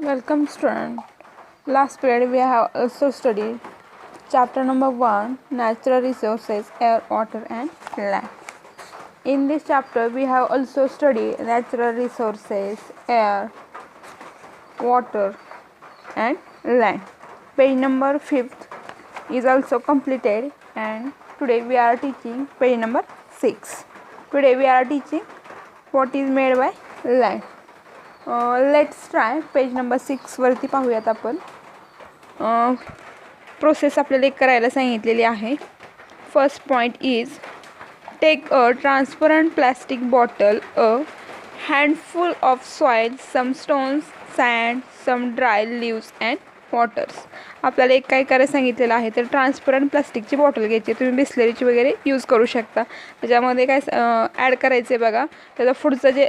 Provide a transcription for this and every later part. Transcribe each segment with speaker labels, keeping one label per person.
Speaker 1: Welcome student. Last period we have also studied chapter number 1, natural resources, air, water and land. In this chapter we have also studied natural resources, air, water and land. Page number 5th is also completed and today we are teaching page number 6. Today we are teaching what is made by land. Let's try page number 6 वरती पाहूयात आपण. Process आपल्याला एक करायला सांगितलेली आहे. First point is take a transparent plastic bottle, a handful of soil, some stones, sand, some dry leaves and waters. आपल्याला एक काय करायला सांगितलेलं आहे तर ट्रान्सपरंट प्लास्टिकची बॉटल घ्यायची. तुम्ही बिस्लरीची वगैरे यूज करू शकता. त्याच्यामध्ये काय ॲड करायचं आहे बघा. त्याचं पुढचं जे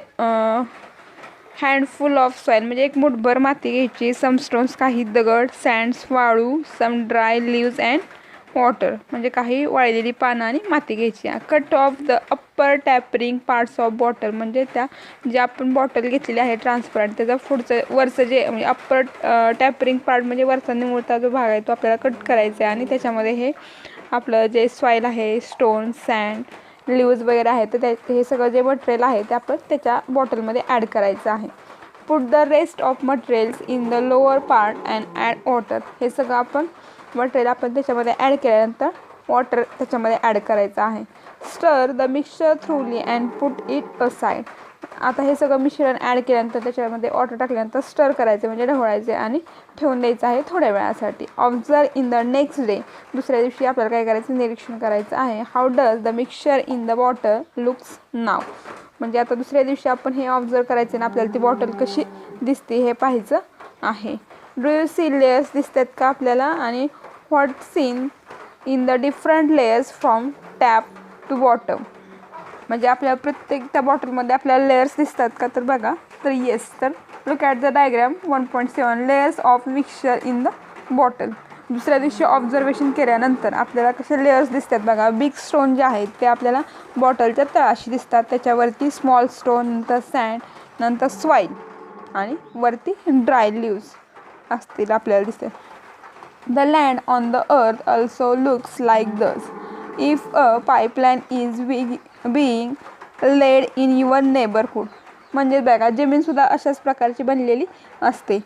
Speaker 1: हँडफुल ऑफ सॉईल म्हणजे एक मुठभर माती घ्यायची, सम स्टोन्स काही दगड, सँड्स वाळू, सम ड्राय लिव्स अँड वॉटर म्हणजे काही वाळलेली पानं आणि माती घ्यायची. Cut off the upper tapering parts of bottle म्हणजे त्या जे आपण बॉटल घेतलेली आहे ट्रान्सपरंट त्याचा पुढचं वरचं जे म्हणजे अप्पर टॅपरिंग पार्ट म्हणजे वरचा निमुळता जो भाग आहे तो आपल्याला कट करायचा आहे आणि त्याच्यामध्ये हे आपलं जे सॉईल आहे, स्टोन, सँड, लिव्ज वगैरे आहे तर हे सगळं जे मटेरियल आहे ते आपण त्याच्या बॉटलमध्ये ॲड करायचं आहे. Put the rest of materials in the lower part and add water. हे सगळं आपण मटेरियल आपण त्याच्यामध्ये ॲड केल्यानंतर वॉटर त्याच्यामध्ये ॲड करायचं आहे. स्टर the mixture थ्रूली and put it aside. आता हे सगळं मिश्रण ॲड केल्यानंतर त्याच्यामध्ये वॉटर टाकल्यानंतर स्टर करायचे म्हणजे ढवळायचे आणि ठेवून द्यायचं आहे थोड्या वेळासाठी. Observe in the next day. दुसऱ्या दिवशी आपल्याला काय करायचं निरीक्षण करायचं आहे. How does the mixture in the bottle looks now. म्हणजे आता दुसऱ्या दिवशी आपण हे ऑब्झर्व करायचे आणि आपल्याला ती बॉटल कशी दिसते हे पाहायचं आहे. डू यू सी लेयर्स दिसतात का आपल्याला आणि what seen in the different layers from top to bottom. म्हणजे आपल्या प्रत्येक त्या बॉटलमध्ये आपल्याला लेयर्स दिसतात का तर बघा तर येस. तर look at the diagram 1.7 layers of mixture in the bottle. दुसऱ्या दिवशी ऑब्झर्वेशन केल्यानंतर आपल्याला कसे लेयर्स दिसतात बघा. बिग स्टोन जे आहेत ते आपल्याला बॉटलच्या तळाशी दिसतात, त्याच्यावरती स्मॉल स्टोन, नंतर सँड, नंतर सॉईल आणि वरती ड्राय लिव्स असतील आपल्याला दिसतात. The land on the earth also looks like this. If a pipeline is being laid in your neighborhood. म्हणजे बघा जमीनसुद्धा अशाच प्रकारची बनलेली असते.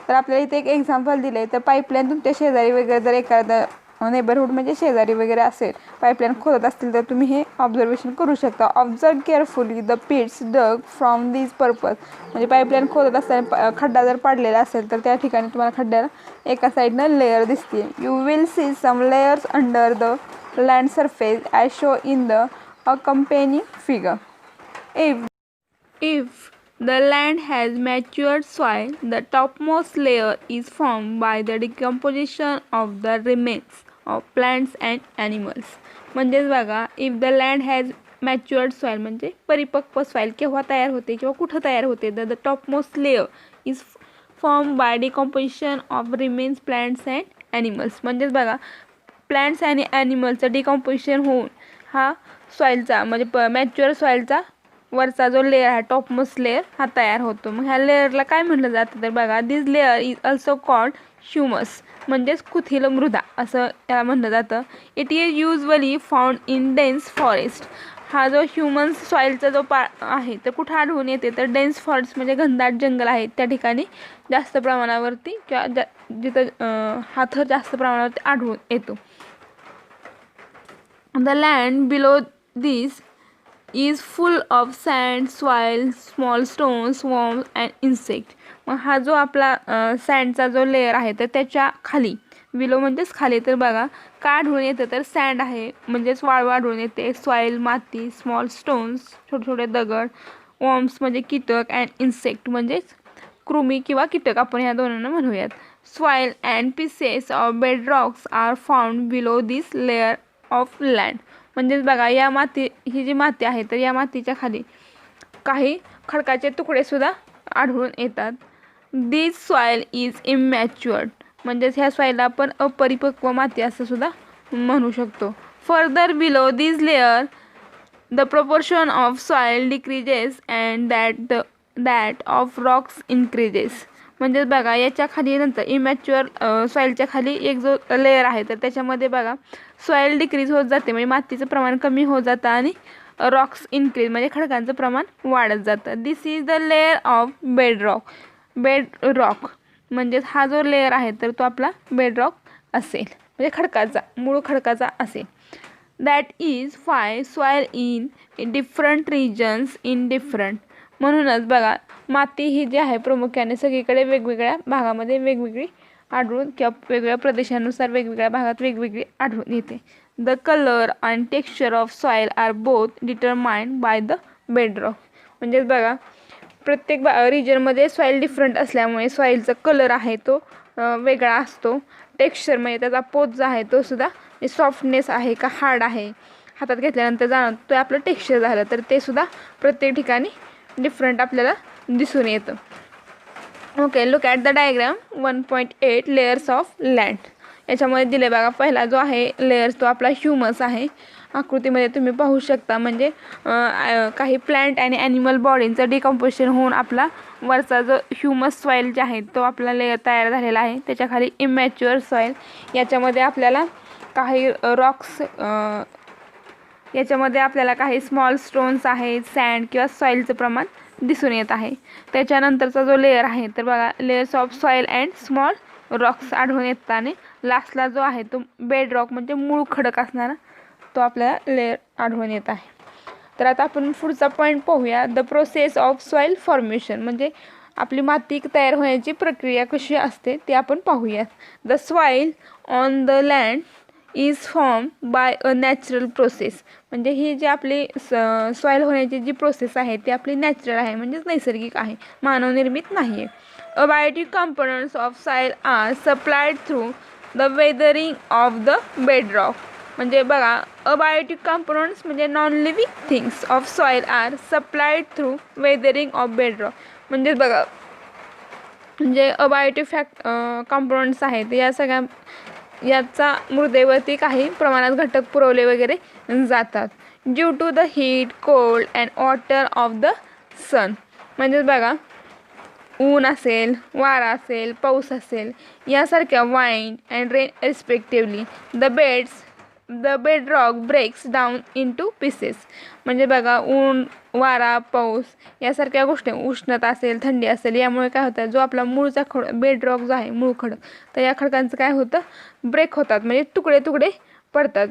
Speaker 1: तर आपल्याला इथे एक एक्झाम्पल दिलं आहे. तर पाईपलाईन तुमच्या शेजारी वगैरे जर एखादा नेबरहूड म्हणजे शेजारी वगैरे असेल, पाईपलाईन खोदत असतील तर तुम्ही हे ऑब्झर्वेशन करू शकता. Observe carefully the pits dug from this purpose. म्हणजे पाईपलाईन खोदत असताना खड्डा जर पाडलेला असेल तर त्या ठिकाणी तुम्हाला खड्ड्याला एका साईडनं लेअर दिसते. You will see some layers under the land surface as show in the accompanying figure. If the land has matured soil, the topmost layer is formed by the decomposition of the remains of plants and animals. म्हणजेच बघा if the land has matured soil म्हणजे परिपक्व soil केव्हा तयार होते किंवा कुठं तयार होते तर the topmost layer is formed by decomposition of remains plants and animals. म्हणजेच बघा प्लांट्स आणि ॲनिमल्सचं डिकॉम्पोजिशन होऊन हा सॉईलचा म्हणजे मॅच्युअर सॉईलचा वरचा जो लेअर आहे टॉपमोस्ट लेअर हा तयार होतो. मग ह्या लेअरला काय म्हटलं जातं तर बघा this layer is also called humus म्हणजेच कुथिल मृदा असं याला म्हटलं जातं. It is usually found in dense forest. हा जो ह्युमन्स सॉईलचा जो आहे तर कुठं आढळून येते तर डेन्स फॉरेस्ट म्हणजे घनदाट जंगल आहे त्या ठिकाणी जास्त प्रमाणावरती किंवा जिथं हा थर जास्त प्रमाणावरती आढळून येतो. The land below this is full of sand, soil, small stones, worms and insects. मग हा जो आपला सँडचा जो लेअर आहे तर त्याच्या खाली बिलो म्हणजेच खाली तर बघा काय आढळून येतं तर सँड आहे म्हणजेच वाळू आढळून येते, सॉईल माती, स्मॉल स्टोन्स छोटे छोटे दगड, वॉर्म्स म्हणजे कीटक अँड इन्सेक्ट म्हणजेच कृमी किंवा कीटक आपण ह्या दोनांना म्हणूयात. Soil and pieces of bedrocks are found below this layer of land. म्हणजेच बघा या माती ही जी माती आहे तर या मातीच्या खाली काही खडकाचे तुकडेसुद्धा आढळून येतात. दिस सॉईल इज इमॅच्युअर्ड म्हणजेच ह्या सॉईलला आपण अपरिपक्व माती असं सुद्धा म्हणू शकतो. Further below this layer the proportion of soil decreases and that of Roxx increases. म्हणजेच बघा याच्या खाली नंतर इमॅच्युअर सॉईलच्या खाली एक जो लेअर आहे तर त्याच्यामध्ये बघा सॉईल डिक्रीज होत जाते, म्हणजे मातीचं प्रमाण कमी होत जातं आणि रॉक्स इन्क्रीज म्हणजे खडकांचं प्रमाण वाढत जातं. This is the layer of bed rock म्हणजेच हा जो लेअर आहे तर तो आपला बेडरॉक असेल, म्हणजे खडकाचा मूळ खडकाचा असेल. That is why soil in different regions in different. म्हणूनच बघा माती ही जी आहे प्रामुख्याने सगळीकडे वेगवेगळ्या भागामध्ये वेगवेगळी आढळून किंवा वेगवेगळ्या प्रदेशानुसार वेगवेगळ्या भागात वेगवेगळी आढळून येते. The colour and texture of soil are both determined by the bedrock. म्हणजेच बघा प्रत्येक रिजनमध्ये सॉईल डिफरंट असल्यामुळे सॉईलचा कलर आहे तो वेगळा असतो. टेक्स्चर म्हणजे त्याचा पोत जो आहे तो सुद्धा सॉफ्टनेस आहे का हार्ड आहे हातात घेतल्यानंतर जाणवतं तो आपलं टेक्स्चर झालं तर ते सुद्धा प्रत्येक ठिकाणी डिफरंट आपल्याला दिसून येतं. Okay, look at the diagram 1.8 layers of land. याच्यामध्ये दिले बघा पहिला जो आहे लेयर्स तो आपला ह्युमस आहे. आकृतीमध्ये तुम्ही पाहू शकता म्हणजे काही प्लांट आणि ॲनिमल बॉडींचं डिकम्पोजिशन होऊन आपला वरचा जो ह्युमस सॉईल जे आहे तो आपला लेयर तयार झालेला आहे. त्याच्याखाली इमॅच्युअर सॉईल, याच्यामध्ये आपल्याला काही रॉक्स, याच्यामध्ये आपल्याला काही स्मॉल स्टोन्स आहेत, सँड किंवा सॉईलचं प्रमाण दिसून येत आहे. त्याच्यानंतरचा जो लेयर आहे तर बघा layers of soil and small Roxx आढळून येतात आणि लास्टला जो आहे तो बेड रॉक म्हणजे मूळ खडक असणारा तो आपल्याला लेयर आढळून येत आहे. तर आता आपण पुढचा पॉईंट पाहूया, the process of soil formation. म्हणजे आपली माती तयार होण्याची प्रक्रिया कशी असते ते आपण पाहूयात. The soil on the land is form by a natural process. म्हणजे ही जी आपली सॉईल होण्याची जी प्रोसेस आहे ती आपली नॅचरल आहे, म्हणजेच नैसर्गिक आहे, मानवनिर्मित नाही आहे. Abiotic components of soil are supplied through the weathering of the bedrock. म्हणजे बघा अबायोटिक कंपोनंट्स म्हणजे non living things of soil are supplied through weathering of bedrock. म्हणजेच बघा म्हणजे अबायोटिक कंपोनंट्स आहेत या सगळ्या याचा मृदेवरती काही प्रमाणात घटक पुरवले वगैरे जातात. Due to the heat, cold and water of the sun. म्हणजेच बघा ऊन असेल, वारा असेल, पाऊस असेल यासारख्या wind and rain respectively the bedrock breaks down into pieces. म्हणजे बघा ऊन, वारा, पाऊस यासारख्या गोष्टी, उष्णता असेल, थंडी असेल यामुळे काय होतं जो आपला मूळचा बेडरॉक जो आहे मूळ खडक तर या खडकांचं काय होतं ब्रेक होतात म्हणजे तुकडे तुकडे पडतात.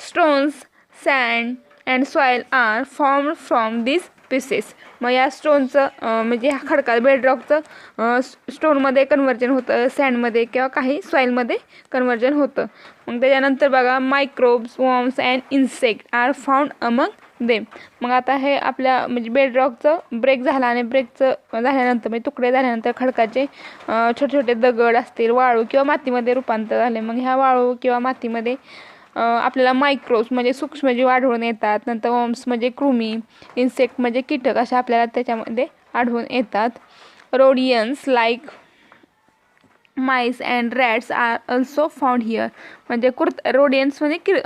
Speaker 1: Stones, sand and soil are formed from this pieces. मग या स्टोनचं म्हणजे ह्या खडका बेडरॉकचं स्टोनमध्ये कन्व्हर्जन होतं, सँडमध्ये किंवा काही सॉईलमध्ये कन्व्हर्जन होतं. मग त्याच्यानंतर बघा microbes, worms and insect are found among them. मग आता हे आपल्या म्हणजे बेडरॉकचं ब्रेक झाला आणि ब्रेकचं झाल्यानंतर म्हणजे तुकडे झाल्यानंतर खडकाचे छोटे छोटे दगड असतील, वाळू किंवा मातीमध्ये रूपांतर झाले. मग ह्या वाळू किंवा मातीमध्ये आपल्याला मायक्रोब्स म्हणजे सूक्ष्मजीव आढळून येतात. नंतर वॉर्म्स म्हणजे कृमी, इन्सेक्ट म्हणजे कीटक अशा आपल्याला त्याच्यामध्ये आढळून येतात. Rodents like mice and rats are also found here. म्हणजे रोडियन्स म्हणजे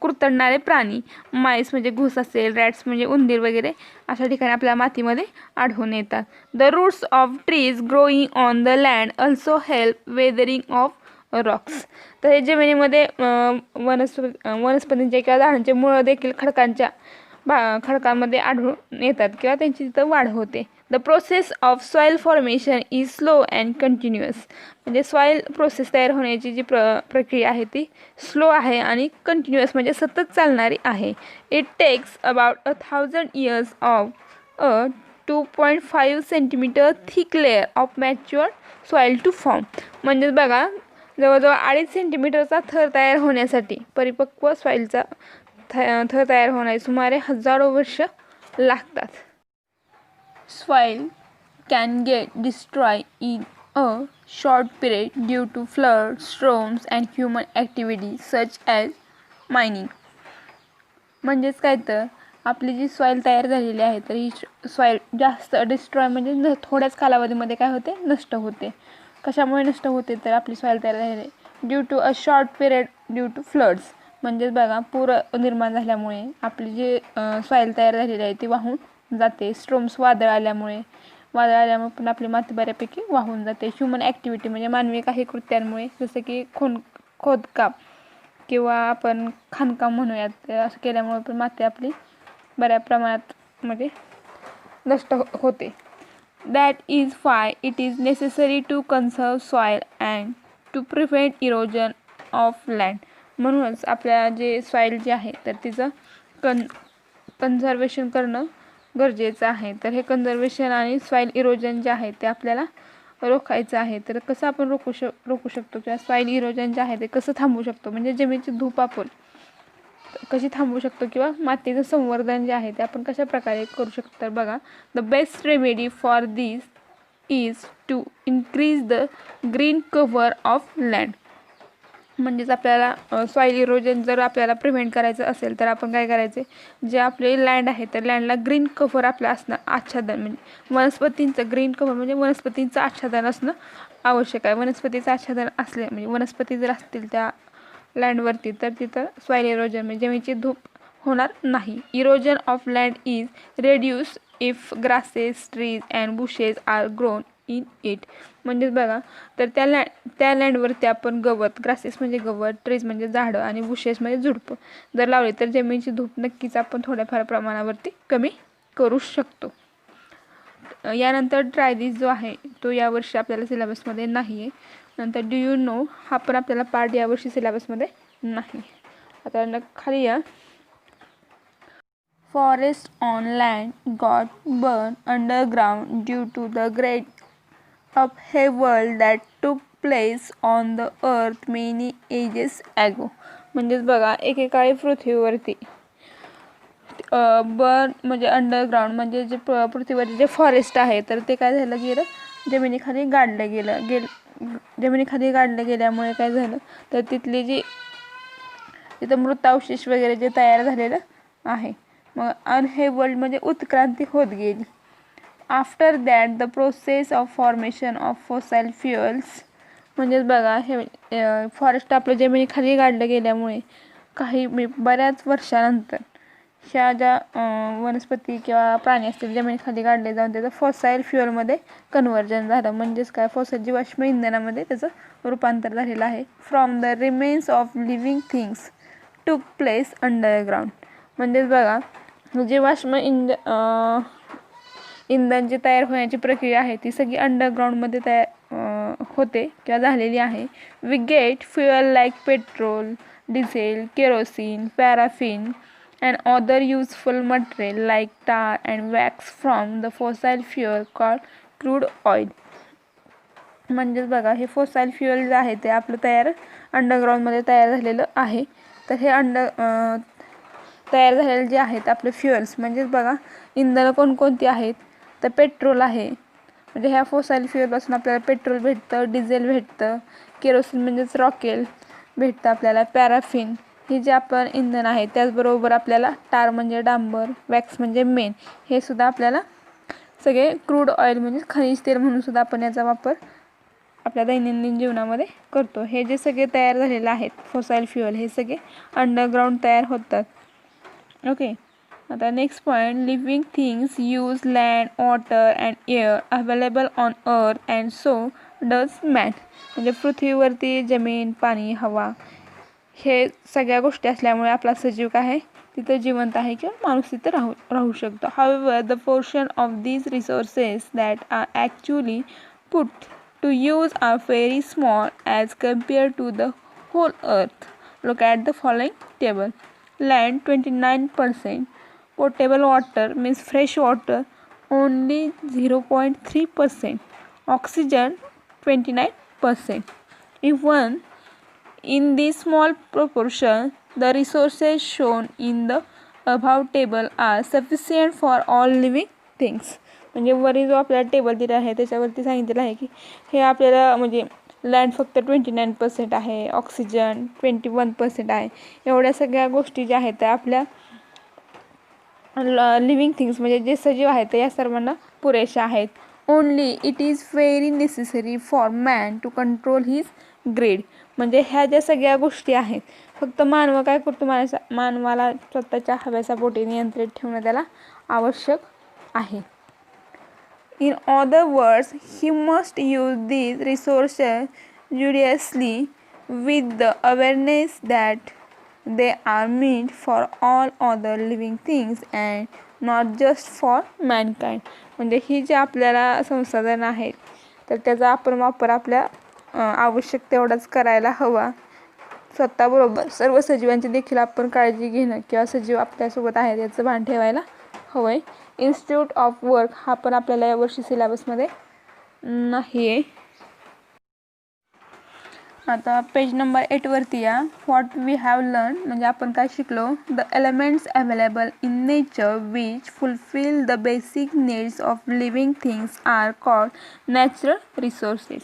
Speaker 1: कुरतडणारे प्राणी, माईस म्हणजे घूस असेल, रॅट्स म्हणजे उंदीर वगैरे अशा ठिकाणी आपल्या मातीमध्ये आढळून येतात. The roots of trees growing on the land also help weathering of rocks. तर हे जमिनीमध्ये वनस्पतींचे किंवा झाडांचे मुळं देखील खडकांमध्ये आढळून येतात किंवा त्यांची तिथं वाढ होते. The process of soil formation is slow and continuous. म्हणजे सॉईल प्रोसेस तयार होण्याची जी प्रक्रिया आहे ती स्लो आहे आणि कंटिन्युअस म्हणजे सतत चालणारी आहे. It takes about 1000 years of a 2.5 centimeter thick layer of mature soil to form. म्हणजेच बघा जवळजवळ 2.5 सेंटीमीटरचा थर तयार होण्यासाठी परिपक्व सॉईलचा थर तयार होण्यास सुमारे हजारो वर्ष लागतात. Soil can get destroy in a short period due to flood, storms and human activity such as mining. म्हणजेच काय तर आपली जी सॉईल तयार झालेली आहे तर ही सॉईल जास्त डिस्ट्रॉय म्हणजे थोड्याच कालावधीमध्ये काय होते नष्ट होते. कशामुळे नष्ट होते तर आपली सॉईल तयार झालेली due to a short period due to floods. म्हणजेच बघा पूर निर्माण झाल्यामुळे आपली जी सॉईल तयार झालेली आहे ती वाहून जाते. स्ट्रोम्स वादळ आल्यामुळे वादळ आल्यामुळे पण आपली माती बऱ्यापैकी वाहून जाते. ह्युमन ॲक्टिव्हिटी म्हणजे मानवी काही कृत्यांमुळे, जसं की खोदकाम किंवा आपण खाणकाम म्हणूयात, असं केल्यामुळे पण माती आपली बऱ्या प्रमाणात म्हणजे नष्ट होते. That is why it is necessary to conserve soil and to prevent erosion of land. म्हणूनच आपल्या जे सॉईल जे आहे तर तिचं कन्झर्वेशन करणं गरजेचं आहे. तर हे कन्झर्वेशन आणि सॉईल इरोजन जे आहे ते आपल्याला रोखायचं आहे. तर कसं आपण रोखू शकतो किंवा सॉईल इरोजन जे आहे ते कसं थांबवू शकतो, म्हणजे जमिनीची धूप आपण कशी थांबवू शकतो किंवा मातीचं संवर्धन जे आहे ते आपण कशा प्रकारे करू शकतो. तर बघा, the best remedy for this is to increase the green cover of land. म्हणजेच आपल्याला सॉईल इरोजन जर आपल्याला प्रिव्हेंट करायचं असेल तर आपण काय करायचे, जे आपले लँड आहे तर लँडला ग्रीन कव्हर आपलं असणं, आच्छादन म्हणजे वनस्पतींचं ग्रीन कव्हर म्हणजे वनस्पतींचं आच्छादन असणं आवश्यक आहे. वनस्पतीचं आच्छादन असले म्हणजे वनस्पती जर असतील त्या लँडवरती तर तिथं सॉईल इरोजन म्हणजे जमिनीची धूप होणार नाही. Erosion of land is reduce if grasses, trees and bushes are grown in it. म्हणजेच बघा, तर त्या लँडवरती आपण गवत, ग्रासेस म्हणजे गवत, ट्रीज म्हणजे झाडं आणि बुशेस म्हणजे झुडपं जर लावले तर जमिनीची धूप नक्कीच आपण थोड्याफार प्रमाणावरती कमी करू शकतो. यानंतर ड्रायदिस जो आहे तो यावर्षी आपल्याला सिलेबसमध्ये नाही आहे. नंतर डू यू नो हा पण आपल्याला पार्ट यावर्षी सिलेबसमध्ये नाही. आता खाली या, forest on land got burn underground due to the great upheaval that took place on the earth many ages ago. म्हणजेच बघा, एकेकाळी पृथ्वीवरती बर्न म्हणजे अंडरग्राउंड म्हणजे जे पृथ्वीवरचे जे फॉरेस्ट आहे तर ते काय झालं गेलं, जमिनीखाली गाडलं गेल्यामुळे काय झालं तर तिथली जी तिथं मृतावशेष वगैरे जे तयार झालेलं आहे, मग अनहेवल्ड म्हणजे उत्क्रांती होत गेली. After that the process of formation of fossil fuels. म्हणजेच बघा, हे फॉरेस्ट आपलं जमिनीखाली गाडलं गेल्यामुळे काही बऱ्याच वर्षानंतर ह्या ज्या वनस्पती किंवा प्राणी असतील जमिनीखाली गाडले जाऊन त्याचं फॉसाईल फ्युएलमध्ये कन्व्हर्जन झालं. म्हणजेच काय, फॉसाईल जीवाश्म इंधनामध्ये त्याचं रूपांतर झालेलं आहे. From the remains of living things टूक प्लेस अंडरग्राउंड. म्हणजेच बघा, जीवाश्म इंधन जे तयार होण्याची प्रक्रिया आहे ती सगळी अंडरग्राउंडमध्ये तयार होते किंवा झालेली आहे. We get fuel like petrol, diesel, kerosene, paraffin and other useful material like tar and wax from the fossil fuel called crude oil. म्हणजेच बघा, हे फॉसाईल फ्युएल जे आहे ते आपलं अंडरग्राउंडमध्ये तयार झालेलं आहे. तर हे तयार झालेले जे आहेत आपले फ्युएल्स, म्हणजेच बघा इंधनं कोणकोणती आहेत तर पेट्रोल आहे, म्हणजे ह्या फॉसाईल फ्युएलपासून आपल्याला पेट्रोल भेटतं, डिझेल भेटतं, केरोसिन म्हणजेच रॉकेल भेटतं आपल्याला, पॅराफिन हे जे आपण इंधन आहे, त्याचबरोबर आपल्याला टार म्हणजे डांबर, वॅक्स म्हणजे मेण, हे सुद्धा आपल्याला सगळे क्रूड ऑइल म्हणजे खनिज तेल म्हणून सुद्धा आपण याचा वापर आपल्या दैनंदिन जीवनामध्ये करतो. हे जे सगळे तयार झालेले आहेत फॉसाईल फ्युएल हे सगळे अंडरग्राउंड तयार होतात. ओके, आता next point, living things use land, water and air available on earth and so does man. म्हणजे पृथ्वीवरती जमीन, पाणी, हवा हे सगळ्या गोष्टी असल्यामुळे आपला सजीव काय आहे तिथं जिवंत आहे किंवा माणूस तिथं राहू शकतो. However the portion of these resources that are actually put to use are very small as compare to the whole earth. Look at the following table. Land 29%, potable water means fresh water only 0.3%, oxygen 29%. Even in this small proportion, the resources shown in the above table are sufficient for all living things. म्हणजे वरील जो आपल्याला table दिला आहे त्याच्यावरती सांगितलेलं आहे की हे आपल्याला म्हणजे लँड फक्त 29% आहे, ऑक्सिजन 21% आहे. एवढ्या सगळ्या गोष्टी ज्या आहेत त्या आपल्या लिव्हिंग थिंग्स म्हणजे जे सजीव आहेत या सर्वांना पुरेशा आहेत. Only it is very necessary for man to control his greed. म्हणजे ह्या ज्या सगळ्या गोष्टी आहेत फक्त मानव काय करतो, मानवाला स्वतःच्या हव्यासापोटी नियंत्रित ठेवणं त्याला आवश्यक आहे. In other words, he must use these resources judiciously with the awareness that they are meant for all other living things and not just for mankind. म्हणजे ही जी आपल्याला संसाधन आहेत तर त्याचा आपण वापर आपल्या आवश्यक तेवढाच करायला हवा. स्वतःबरोबर सर्व सजीवांची देखील आपण काळजी घेणं किंवा सजीव आपल्यासोबत आहेत याचं भान ठेवायला हवं आहे. इन्स्टिट्यूट ऑफ वर्क हा पण आपल्याला यावर्षी सिलेबसमध्ये नाही आहे. आता पेज नंबर 8 वरती या. व्हॉट वी हॅव लर्न म्हणजे आपण काय शिकलो. The elements available in nature which fulfil the basic needs of living things are called natural resources.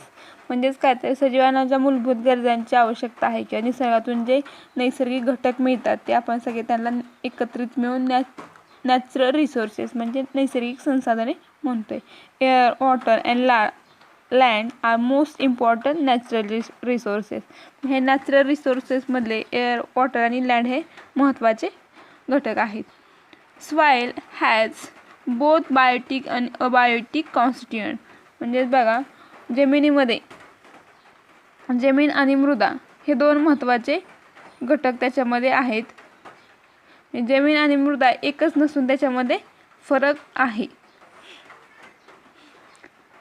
Speaker 1: म्हणजेच काय तर सजीवांना ज्या मूलभूत गरजांची आवश्यकता आहे किंवा निसर्गातून जे नैसर्गिक घटक मिळतात ते आपण सगळे त्यांना एकत्रित मिळून नॅचरल रिसोर्सेस म्हणजे नैसर्गिक संसाधने म्हणतोय. Air, water and land are most important natural resources. हे नॅचरल रिसोर्सेसमधले एअर, वॉटर आणि लँड हे महत्त्वाचे घटक आहेत. सॉइल हॅज बोथ बायोटिक आणि अबायोटिक कॉन्स्टिट्युएंट. म्हणजेच बघा जमिनीमध्ये जमीन आणि मृदा हे दोन महत्त्वाचे घटक त्याच्यामध्ये आहेत. जमीन आणि मृदा एकच नसून त्याच्यामध्ये फरक आहे.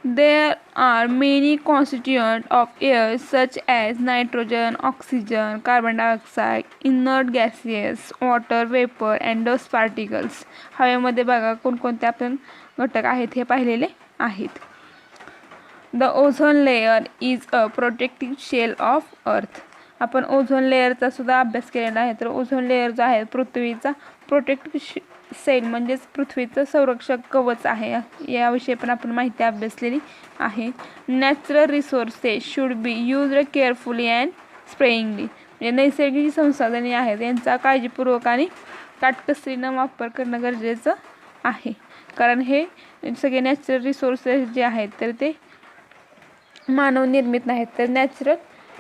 Speaker 1: There are many constituents of air such as nitrogen, oxygen, carbon dioxide, inert gases, water vapor and dust particles. हवेमध्ये बघा कोणकोणते आपण घटक आहेत हे पाहिलेले आहेत. The ozone layer is a protective shell of earth. आपण ओझोन लेअरचा सुद्धा अभ्यास केलेला आहे. तर ओझोन लेअर जो आहे पृथ्वीचा प्रोटेक्टिव्ह सेल म्हणजेच पृथ्वीचं संरक्षक कवच आहे. याविषयी पण आपण माहिती अभ्यासलेली आहे. Natural resources should be used carefully and sparingly. म्हणजे नैसर्गिक संसाधने आहेत यांचा काळजीपूर्वक आणि काटकसरीनं वापर करणं गरजेचं आहे. कारण हे सगळे नॅचरल रिसोर्सेस जे आहेत तर ते मानव निर्मित नाहीत, तर नॅचरल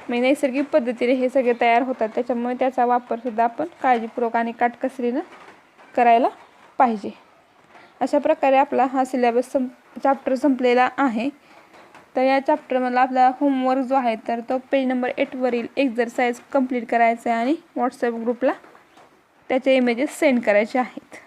Speaker 1: म्हणजे नैसर्गिक पद्धतीने हे सगळे तयार होतात. त्याच्यामुळे त्याचा वापरसुद्धा आपण काळजीपूर्वक आणि काटकसरीनं करायला पाहिजे. अशा प्रकारे आपला हा सिलेबस चॅप्टर संपलेला आहे. तर या चॅप्टरमधला आपला होमवर्क जो आहे तर तो पेज नंबर 8 वरील एक्झरसाइज कंप्लीट करायचा आहे आणि व्हॉट्सअप ग्रुपला त्याचे इमेजेस सेंड करायचे आहेत.